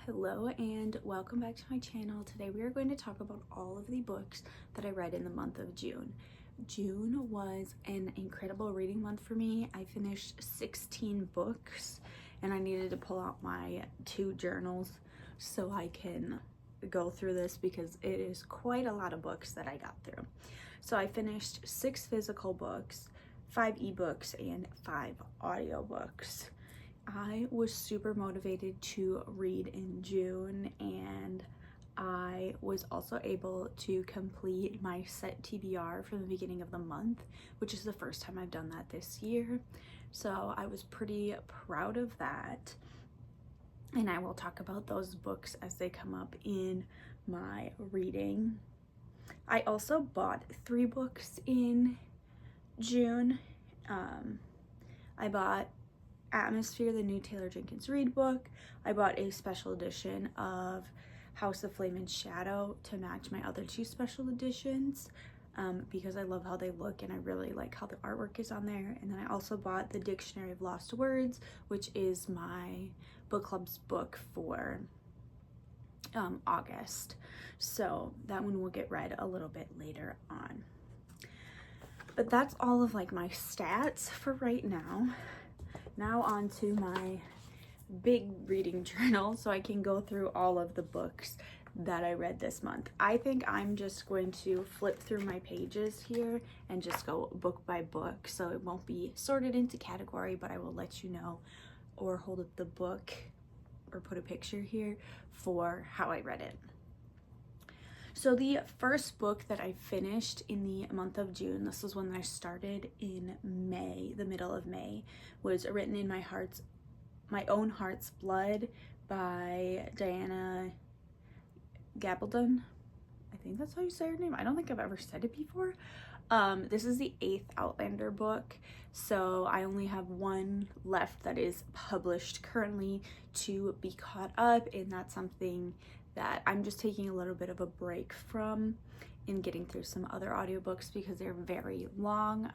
Hello and welcome back to my channel. Today we are going to talk about all of the books that I read in the month of June. June was an incredible reading month for me. I finished 16 books and I needed to pull out my 2 journals so I can go through this because it is quite a lot of books that I got through. So I finished 6 physical books, 5 ebooks, and 5 audiobooks. I was super motivated to read in June, and I was also able to complete my set TBR from the beginning of the month, which is the first time I've done that this year. So I was pretty proud of that, and I will talk about those books as they come up in my reading. I also bought 3 books in June. I bought Atmosphere, the new Taylor Jenkins Reid book. I bought a special edition of House of Flame and Shadow to match my other 2 special editions because I love how they look and I really like how the artwork is on there. And then I also bought the Dictionary of Lost Words, which is my book club's book for August. So that one will get read a little bit later on. But that's all of like my stats for right now. Now on to my big reading journal so I can go through all of the books that I read this month. I think I'm just going to flip through my pages here and just go book by book, so it won't be sorted into category, but I will let you know or hold up the book or put a picture here for how I read it. So the first book that I finished in the month of June, this was one that I started in May, the middle of May, was Written in My Own Heart's Blood by Diana Gabaldon. I think that's how you say her name. I don't think I've ever said it before. This is the 8th Outlander book, so I only have 1 left that is published currently to be caught up, and that's something that I'm just taking a little bit of a break from in getting through some other audiobooks because they're very long.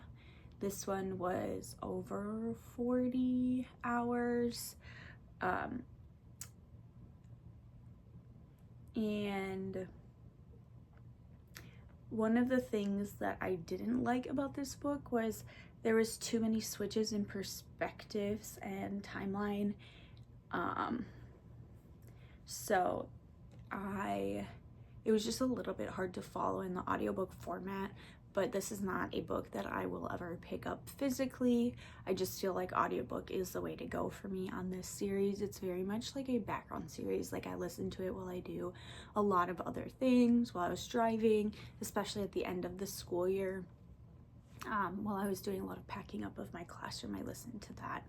This one was over 40 hours. And one of the things that I didn't like about this book was there was too many switches in perspectives and timeline. So it was just a little bit hard to follow in the audiobook format, but this is not a book that I will ever pick up physically. I just feel like audiobook is the way to go for me on this series. It's very much like a background series. Like I listen to it while I do a lot of other things, while I was driving, especially at the end of the school year. While I was doing a lot of packing up of my classroom, I listened to that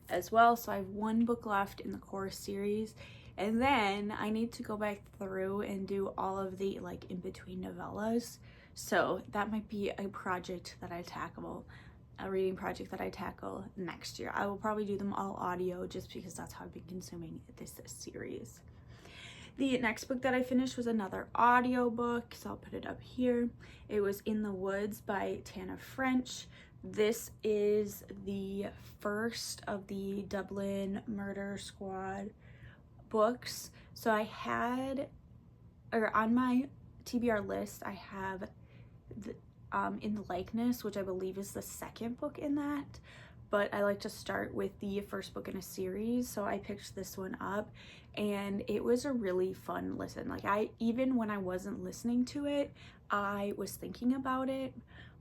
as well. So I have 1 book left in the core series. And then I need to go back through and do all of the like in-between novellas. So that might be a project that I tackle, a reading project that I tackle next year. I will probably do them all audio just because that's how I've been consuming this series. The next book that I finished was another audiobook, so I'll put it up here. It was In the Woods by Tana French. This is the first of the Dublin Murder Squad books. So I had, or on my TBR list, I have In the Likeness, which I believe is the 2nd book in that, but I like to start with the first book in a series, so I picked this one up and it was a really fun listen. Like even when I wasn't listening to it, I was thinking about it.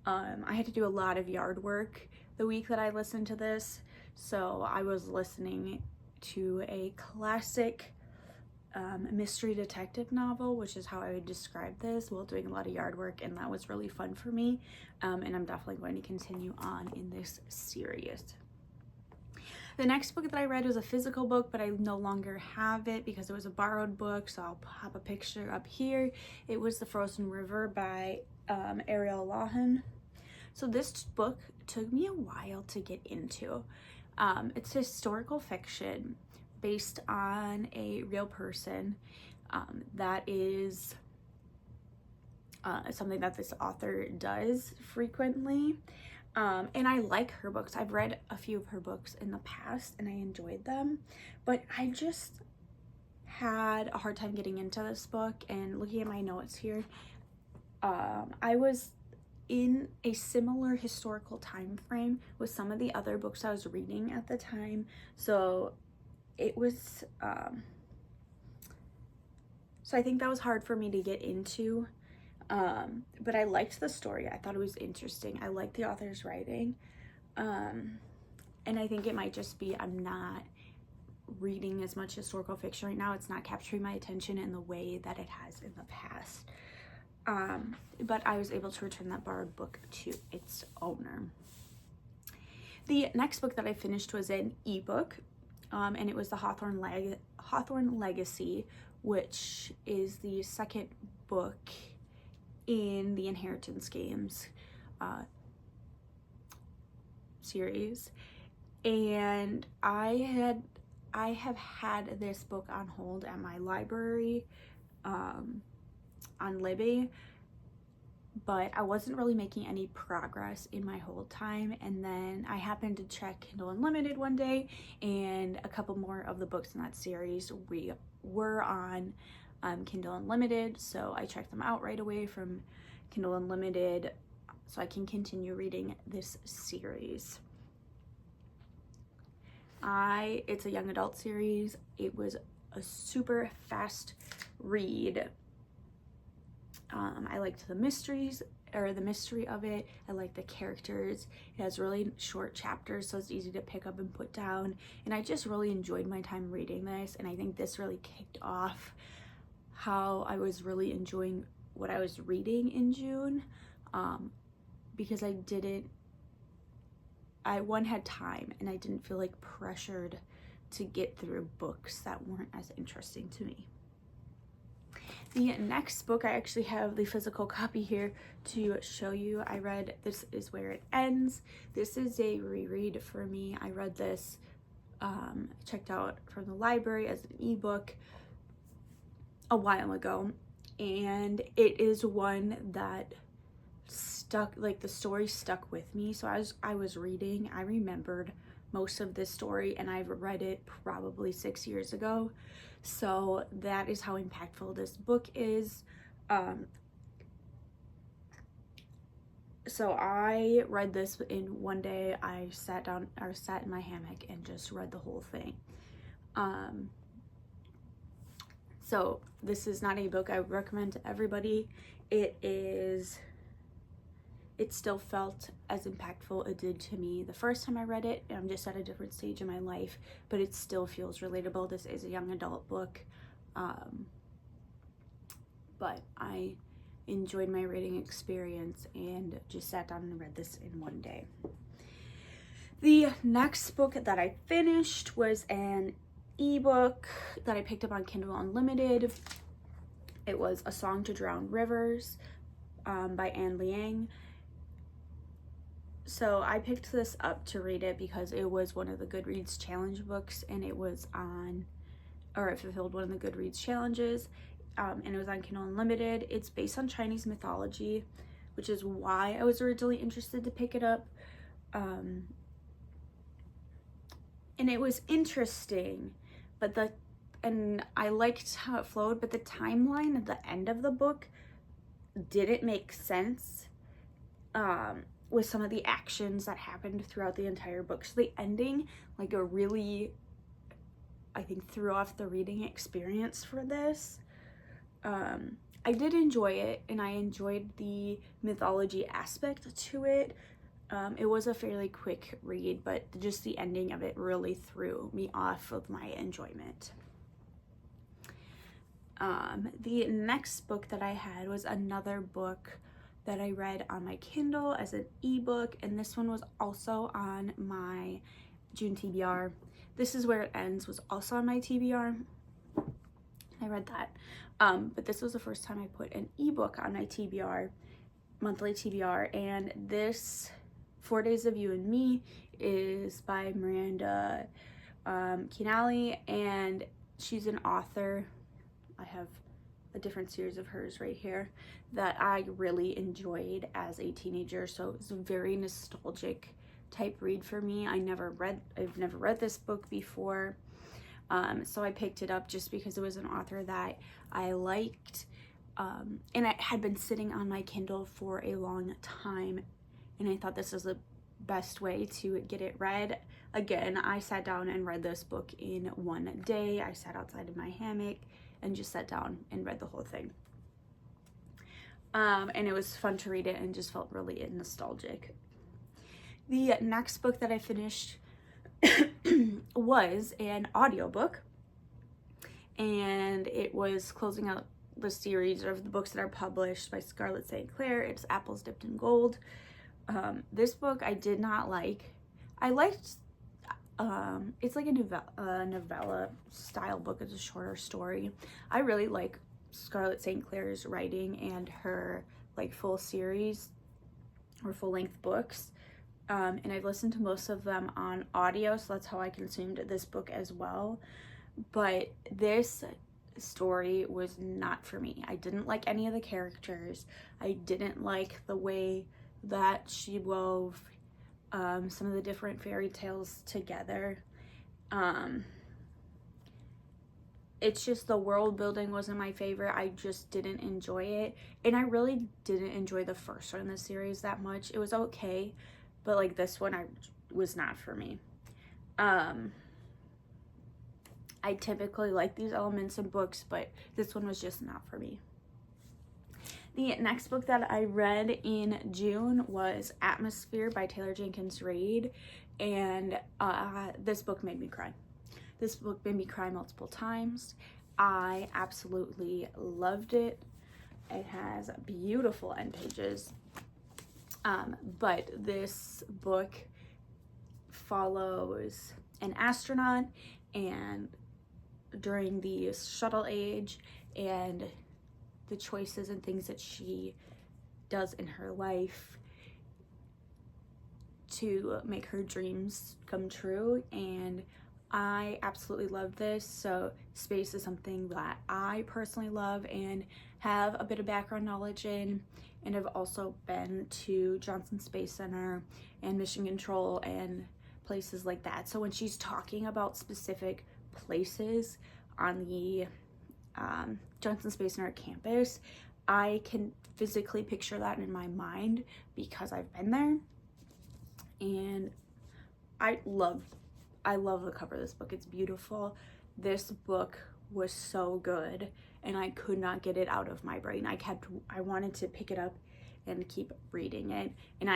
I had to do a lot of yard work the week that I listened to this, so I was listening to a classic mystery detective novel, which is how I would describe this, while doing a lot of yard work, and that was really fun for me, and I'm definitely going to continue on in this series. The next book that I read was a physical book, but I no longer have it because it was a borrowed book, so I'll pop a picture up here. It was The Frozen River by Ariel Lawhon. So this book took me a while to get into. It's historical fiction based on a real person. That is something that this author does frequently. And I like her books. I've read a few of her books in the past and I enjoyed them, but I just had had a hard time getting into this book, and looking at my notes here, I was in a similar historical time frame with some of the other books I was reading at the time, so it was so I think that was hard for me to get into, but I liked the story. I thought it was interesting. I liked the author's writing, and I think it might just be I'm not reading as much historical fiction right now. It's not capturing my attention in the way that it has in the past. But I was able to return that borrowed book to its owner. The next book that I finished was an ebook, and it was the Hawthorne Legacy, which is the second book in the Inheritance Games series. And I have had this book on hold at my library on Libby, but I wasn't really making any progress in my hold time, and then I happened to check Kindle Unlimited one day, and a couple more of the books in that series were on Kindle Unlimited, so I checked them out right away from Kindle Unlimited so I can continue reading this series. It's a young adult series. It was a super fast read. I liked the mystery of it. I liked the characters. It has really short chapters, so it's easy to pick up and put down. And I just really enjoyed my time reading this, and I think this really kicked off how I was really enjoying what I was reading in June, because I had time, and I didn't feel like pressured to get through books that weren't as interesting to me. The next book, I actually have the physical copy here to show you. I read This Is Where It Ends. This is a reread for me. I read this, checked out from the library as an ebook a while ago, and it is one that stuck, like the story stuck with me. So as I was reading, I remembered most of this story, and I've read it probably 6 years ago. So that is how impactful this book is. So I read this in one day. I sat in my hammock and just read the whole thing. So this is not a book I would recommend to everybody. It still felt as impactful it did to me the first time I read it. I'm just at a different stage in my life, but it still feels relatable. This is a young adult book, but I enjoyed my reading experience and just sat down and read this in one day. The next book that I finished was an ebook that I picked up on Kindle Unlimited. It was A Song to Drown Rivers by Anne Liang. So I picked this up to read it because it was one of the Goodreads challenge books, and it fulfilled one of the Goodreads challenges, and it was on Kindle Unlimited. It's based on Chinese mythology, which is why I was originally interested to pick it up. And it was interesting, and I liked how it flowed, but the timeline at the end of the book didn't make sense with some of the actions that happened throughout the entire book. So the ending, like, I think threw off the reading experience for this. I did enjoy it, and I enjoyed the mythology aspect to it. It was a fairly quick read, but just the ending of it really threw me off of my enjoyment. The next book that I had was another book that I read on my Kindle as an ebook, and this one was also on my June TBR. This Is Where It Ends was also on my TBR. I read that, but this was the first time I put an ebook on my TBR, monthly TBR, and this 4 Days of You and Me is by Miranda Kinnally, and she's an author. I have a different series of hers right here that I really enjoyed as a teenager, so it's a very nostalgic type read for me. I've never read this book before, So I picked it up just because it was an author that I liked, and it had been sitting on my Kindle for a long time, and I thought this was the best way to get it read. Again, I sat down and read this book in one day. I sat outside in my hammock and just sat down and read the whole thing. And it was fun to read it and just felt really nostalgic. The next book that I finished was an audiobook, and it was closing out the series of the books that are published by Scarlett St. Clair. It's Apples Dipped in Gold. This book I did not like. I liked, it's like a novella style book. It's a shorter story. I really like Scarlett St. Clair's writing and her like full series or full length books. And I've listened to most of them on audio, so that's how I consumed this book as well. But this story was not for me. I didn't like any of the characters. I didn't like the way that she wove some of the different fairy tales together. It's just the world building wasn't my favorite. I just didn't enjoy it. And I really didn't enjoy the first one in the series that much. It was okay, but like this one was not for me. I typically like these elements in books, but this one was just not for me. The next book that I read in June was Atmosphere by Taylor Jenkins Reid, and this book made me cry. This book made me cry multiple times. I absolutely loved it. It has beautiful end pages, but this book follows an astronaut and during the shuttle age and the choices and things that she does in her life to make her dreams come true. And I absolutely love this. So space is something that I personally love and have a bit of background knowledge in, and I've also been to Johnson Space Center and Mission Control and places like that. So when she's talking about specific places on the Johnson Space Center campus, I can physically picture that in my mind because I've been there. And I love the cover of this book. It's beautiful. This book was so good and I could not get it out of my brain. I wanted to pick it up and keep reading it. And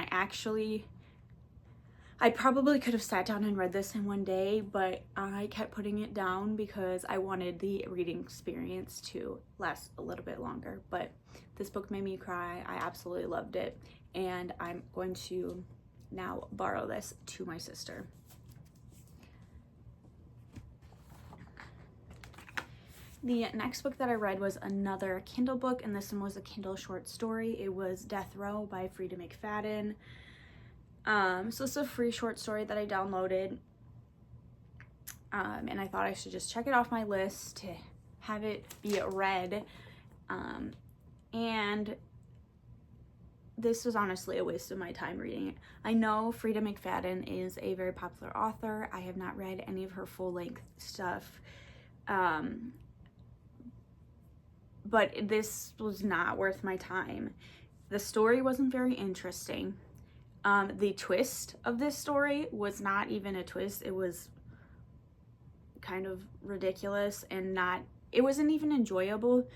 I probably could have sat down and read this in one day, but I kept putting it down because I wanted the reading experience to last a little bit longer. But this book made me cry. I absolutely loved it. And I'm going to now borrow this to my sister. The next book that I read was another Kindle book, and this one was a Kindle short story. It was Death Row by Frida McFadden. So it's a free short story that I downloaded, and I thought I should just check it off my list to have it be read, and this was honestly a waste of my time reading it. I know Frida McFadden is a very popular author. I have not read any of her full-length stuff, but this was not worth my time. The story wasn't very interesting. The twist of this story was not even a twist. It was kind of ridiculous and it wasn't even enjoyable.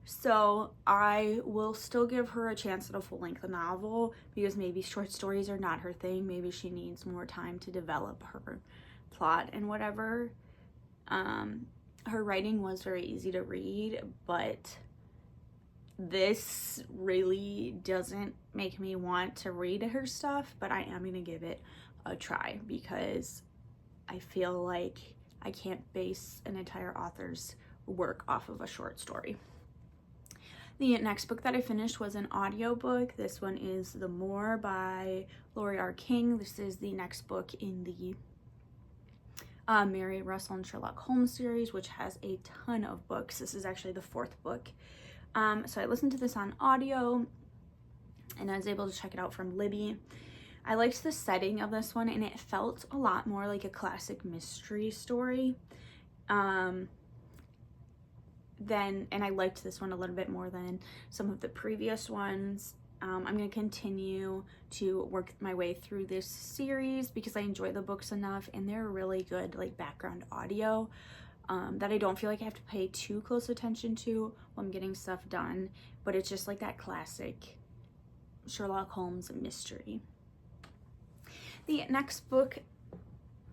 So I will still give her a chance at a full-length novel because maybe short stories are not her thing. Maybe she needs more time to develop her plot and whatever. Her writing was very easy to read, but this really doesn't make me want to read her stuff, but I am going to give it a try because I feel like I can't base an entire author's work off of a short story. The next book that I finished was an audiobook. This one is The Moor by Laurie R. King. This is the next book in the Mary Russell and Sherlock Holmes series, which has a ton of books. This is actually the fourth book. So I listened to this on audio and I was able to check it out from Libby. I liked the setting of this one, and it felt a lot more like a classic mystery story. And I liked this one a little bit more than some of the previous ones. I'm going to continue to work my way through this series because I enjoy the books enough, and they're really good like background audio that I don't feel like I have to pay too close attention to when I'm getting stuff done, but it's just like that classic Sherlock Holmes mystery. The next book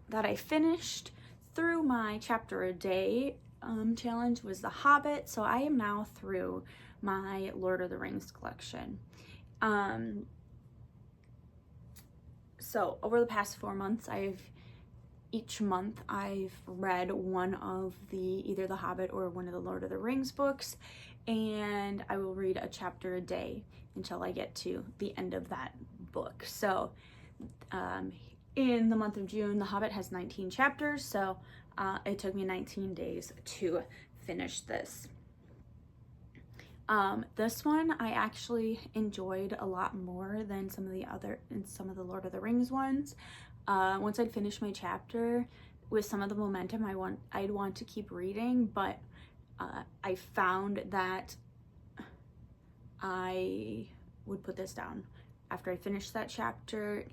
that I finished through my chapter a day challenge was The Hobbit, so I am now through my Lord of the Rings collection. So over the past 4 months, each month I've read one of either The Hobbit or one of the Lord of the Rings books, and I will read a chapter a day until I get to the end of that book. So in the month of June, The Hobbit has 19 chapters, so it took me 19 days to finish this. This one I actually enjoyed a lot more than some of the Lord of the Rings ones. Once I'd finished my chapter, with some of the momentum, I'd want to keep reading, but I found that I would put this down after I finished that chapter.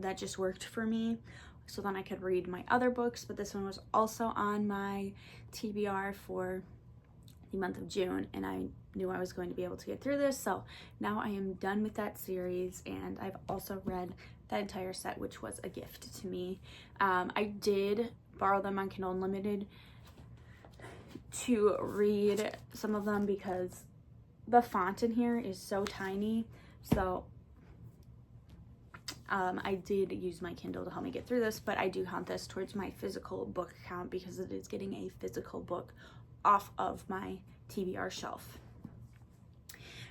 That just worked for me, so then I could read my other books. But this one was also on my TBR for the month of June, and I knew I was going to be able to get through this, so now I am done with that series, and I've also read that entire set, which was a gift to me. I did borrow them on Kindle Unlimited to read some of them because the font in here is so tiny, so I did use my Kindle to help me get through this, but I do count this towards my physical book count because it is getting a physical book off of my TBR shelf.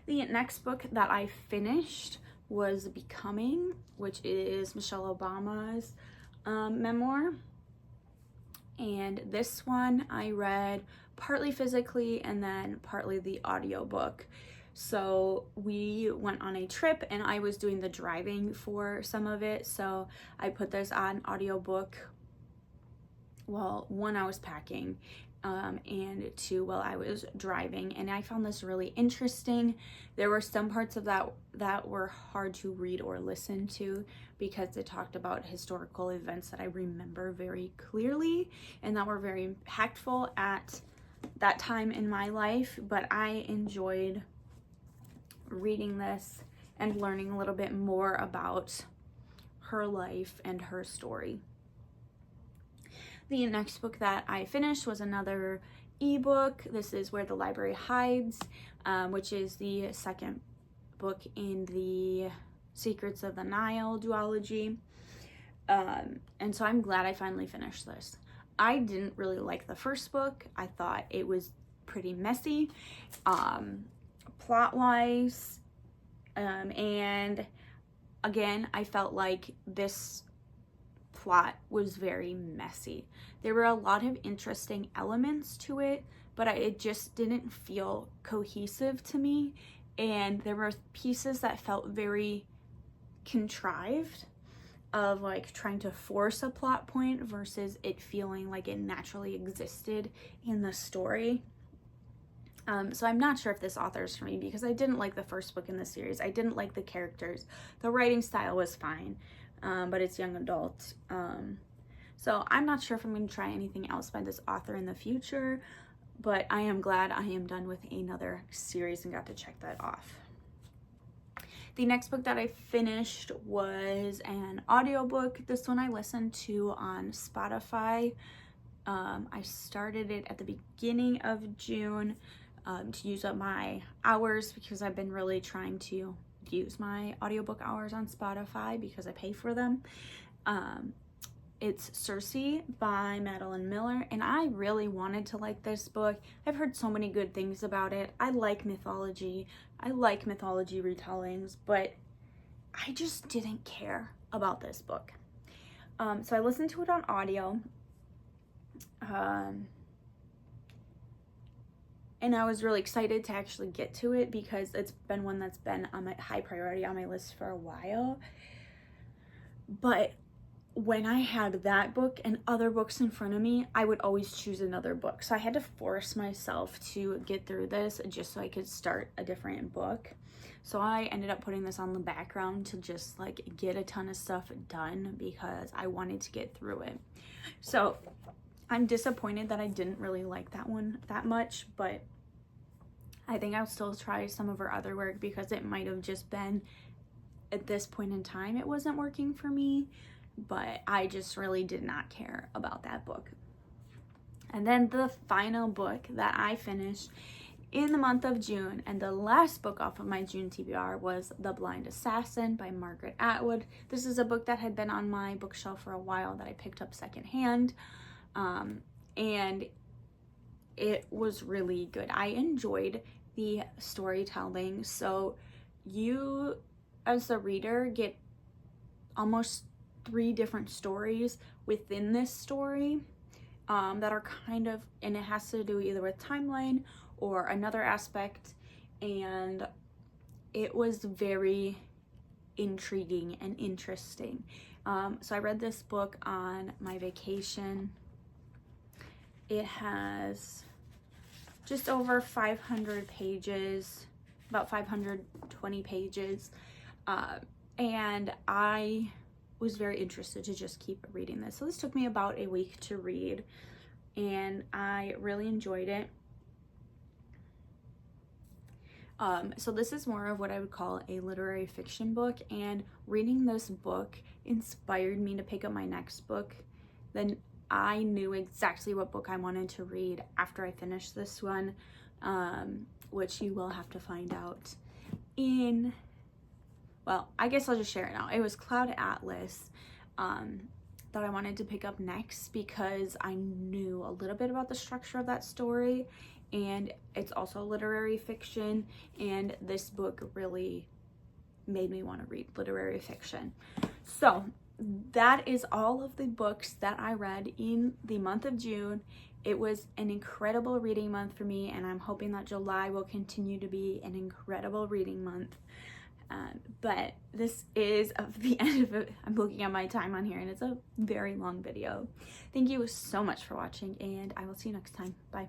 The next book that I finished was Becoming, which is Michelle Obama's memoir. And this one I read partly physically and then partly the audiobook. So we went on a trip and I was doing the driving for some of it. So I put this on audiobook, well, one, I was packing, and two, while I was driving, and I found this really interesting. There were some parts of that were hard to read or listen to because it talked about historical events that I remember very clearly and that were very impactful at that time in my life, but I enjoyed reading this and learning a little bit more about her life and her story. The next book that I finished was another ebook. This is Where the Library Hides, which is the second book in the Secrets of the Nile duology. And so I'm glad I finally finished this. I didn't really like the first book. I thought it was pretty messy, plot-wise, and again, I felt like this plot was very messy. There were a lot of interesting elements to it, but it just didn't feel cohesive to me, and there were pieces that felt very contrived, of like trying to force a plot point versus it feeling like it naturally existed in the story. So I'm not sure if this author is for me because I didn't like the first book in the series. I didn't like the characters. The writing style was fine, but it's young adult. So I'm not sure if I'm going to try anything else by this author in the future, but I am glad I am done with another series and got to check that off. The next book that I finished was an audiobook. This one I listened to on Spotify. I started it at the beginning of June to use up my hours because I've been really trying to use my audiobook hours on Spotify because I pay for them. It's Circe by Madeline Miller, and I really wanted to like this book. I've heard so many good things about it. I like mythology. I like mythology retellings, but I just didn't care about this book. So I listened to it on audio, and I was really excited to actually get to it because it's been one that's been on my high priority on my list for a while. But when I had that book and other books in front of me, I would always choose another book. So I had to force myself to get through this just so I could start a different book. So I ended up putting this on the background to just like get a ton of stuff done because I wanted to get through it. So I'm disappointed that I didn't really like that one that much, but I think I'll still try some of her other work because it might have just been at this point in time it wasn't working for me. But I just really did not care about that book. And then the final book that I finished in the month of June, and the last book off of my June TBR, was The Blind Assassin by Margaret Atwood. This is a book that had been on my bookshelf for a while that I picked up secondhand, and it was really good. I enjoyed the storytelling. So you, as the reader, get almost 3 different stories within this story that are kind of, and it has to do either with timeline or another aspect, and it was very intriguing and interesting. So I read this book on my vacation. It has just over 500 pages, about 520 pages, and I was very interested to just keep reading this. So this took me about a week to read, and I really enjoyed it. So this is more of what I would call a literary fiction book, and reading this book inspired me to pick up my next book. Then I knew exactly what book I wanted to read after I finished this one, which you will have to find out in, well, I guess I'll just share it now. It was Cloud Atlas that I wanted to pick up next because I knew a little bit about the structure of that story, and it's also literary fiction, and this book really made me want to read literary fiction. So that is all of the books that I read in the month of June. It was an incredible reading month for me, and I'm hoping that July will continue to be an incredible reading month. But this is the end of it. I'm looking at my time on here, and it's a very long video. Thank you so much for watching, and I will see you next time. Bye.